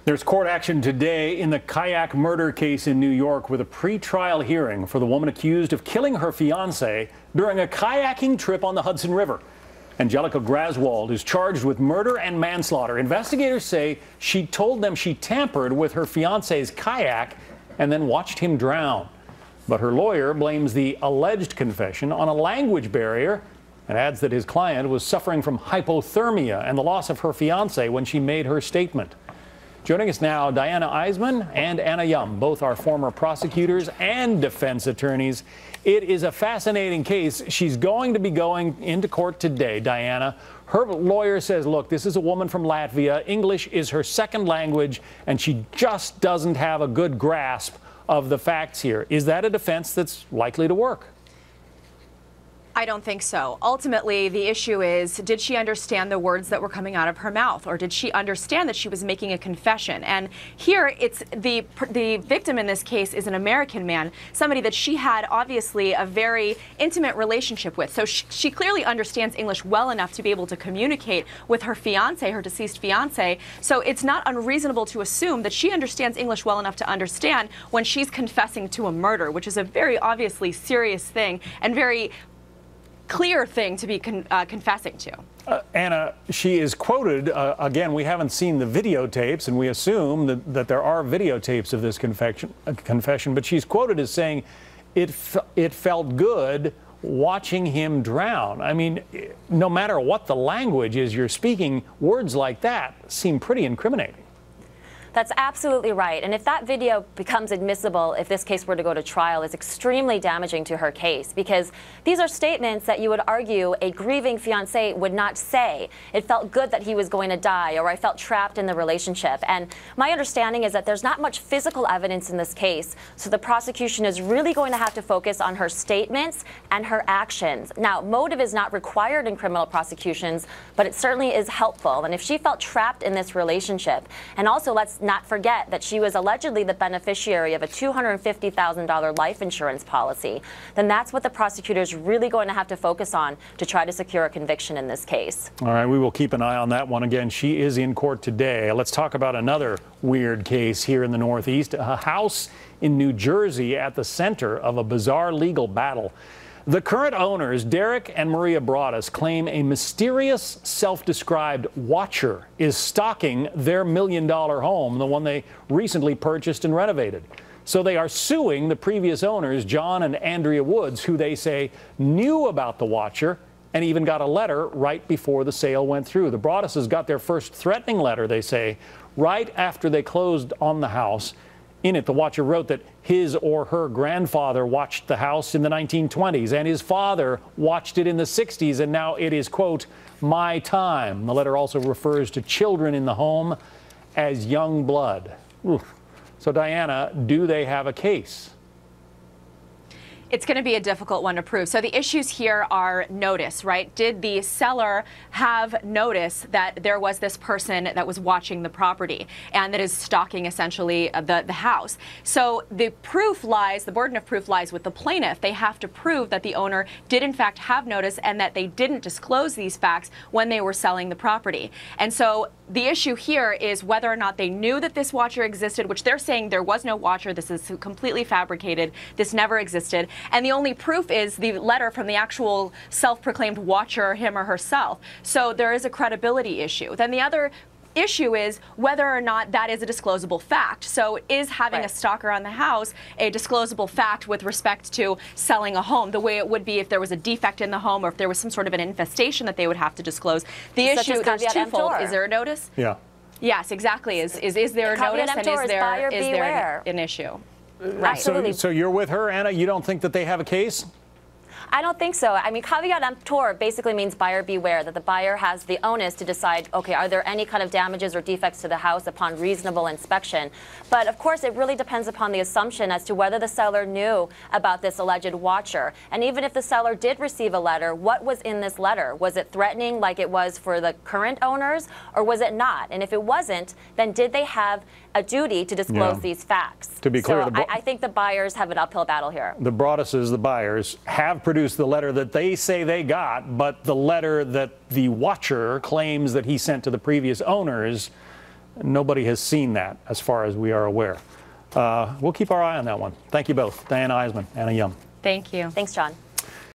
There's court action today in the kayak murder case in New York with a pre-trial hearing for the woman accused of killing her fiancé during a kayaking trip on the Hudson River. Angelica Graswald is charged with murder and manslaughter. Investigators say she told them she tampered with her fiancé's kayak and then watched him drown. But her lawyer blames the alleged confession on a language barrier and adds that his client was suffering from hypothermia and the loss of her fiancé when she made her statement. Joining us now, Diana Eisman and Anna Yum. Both are former prosecutors and defense attorneys. It is a fascinating case. She's going to be going into court today, Diana. Her lawyer says, look, this is a woman from Latvia. English is her second language, and she just doesn't have a good grasp of the facts here. Is that a defense that's likely to work? I don't think so. Ultimately, the issue is, did she understand the words that were coming out of her mouth, or did she understand that she was making a confession? And here, it's the victim in this case is an American man, somebody that she had obviously a very intimate relationship with. So she clearly understands English well enough to be able to communicate with her fiance, her deceased fiance. So it's not unreasonable to assume that she understands English well enough to understand when she's confessing to a murder, which is a very obviously serious thing and very clear thing to be confessing to. Anna, she is quoted, again, we haven't seen the videotapes, and we assume that there are videotapes of this confession, but she's quoted as saying, it felt good watching him drown. I mean, no matter what the language is you're speaking, words like that seem pretty incriminating. That's absolutely right. And if that video becomes admissible, if this case were to go to trial, it's extremely damaging to her case, because these are statements that you would argue a grieving fiancé would not say. It felt good that he was going to die, or I felt trapped in the relationship. And my understanding is that there's not much physical evidence in this case, so the prosecution is really going to have to focus on her statements and her actions. Now, motive is not required in criminal prosecutions, but it certainly is helpful. And if she felt trapped in this relationship, and also let's not forget that she was allegedly the beneficiary of a $250,000 life insurance policy, then that's what the prosecutor is really going to have to focus on to try to secure a conviction in this case. All right, we will keep an eye on that one. Again, she is in court today. Let's talk about another weird case here in the Northeast, a house in New Jersey at the center of a bizarre legal battle. The current owners, Derek and Maria Broaddus, claim a mysterious self-described watcher is stalking their $1 million home, the one they recently purchased and renovated. So they are suing the previous owners, John and Andrea Woods, who they say knew about the watcher and even got a letter right before the sale went through. The Broadduses got their first threatening letter, they say, right after they closed on the house. In it, the watcher wrote that his or her grandfather watched the house in the 1920s and his father watched it in the 60s, and now it is, quote, my time. The letter also refers to children in the home as young blood. Oof. So, Diana, do they have a case? It's going to be a difficult one to prove. So the issues here are notice, right? Did the seller have notice that there was this person that was watching the property and that is stalking essentially the house? So the proof lies, the burden of proof lies with the plaintiff. They have to prove that the owner did in fact have notice and that they didn't disclose these facts when they were selling the property. And so the issue here is whether or not they knew that this watcher existed, which they're saying there was no watcher. This is completely fabricated. This never existed. And the only proof is the letter from the actual self-proclaimed watcher, him or herself. So there is a credibility issue. Then the other issue is whether or not that is a disclosable fact. So is having a stalker on the house a disclosable fact with respect to selling a home, the way it would be if there was a defect in the home or if there was some sort of an infestation that they would have to disclose? The issue is twofold. Is there a notice? Yeah. Yes, exactly. Is there a notice, and is there an issue? Right. Absolutely. So you're with her, Anna? You don't think that they have a case? I don't think so. I mean, caveat emptor basically means buyer beware, that the buyer has the onus to decide, okay, are there any kind of damages or defects to the house upon reasonable inspection? But of course, it really depends upon the assumption as to whether the seller knew about this alleged watcher. And even if the seller did receive a letter, what was in this letter? Was it threatening like it was for the current owners, or was it not? And if it wasn't, then did they have a duty to disclose these facts? To be clear, I think the buyers have an uphill battle here. The Broadduses, the buyers, have produced the letter that they say they got, but the letter that the watcher claims that he sent to the previous owners, Nobody has seen that as far as we are aware. We'll keep our eye on that one. Thank you both, Diana Eisman, Anna Yum. Thank you. Thanks, John.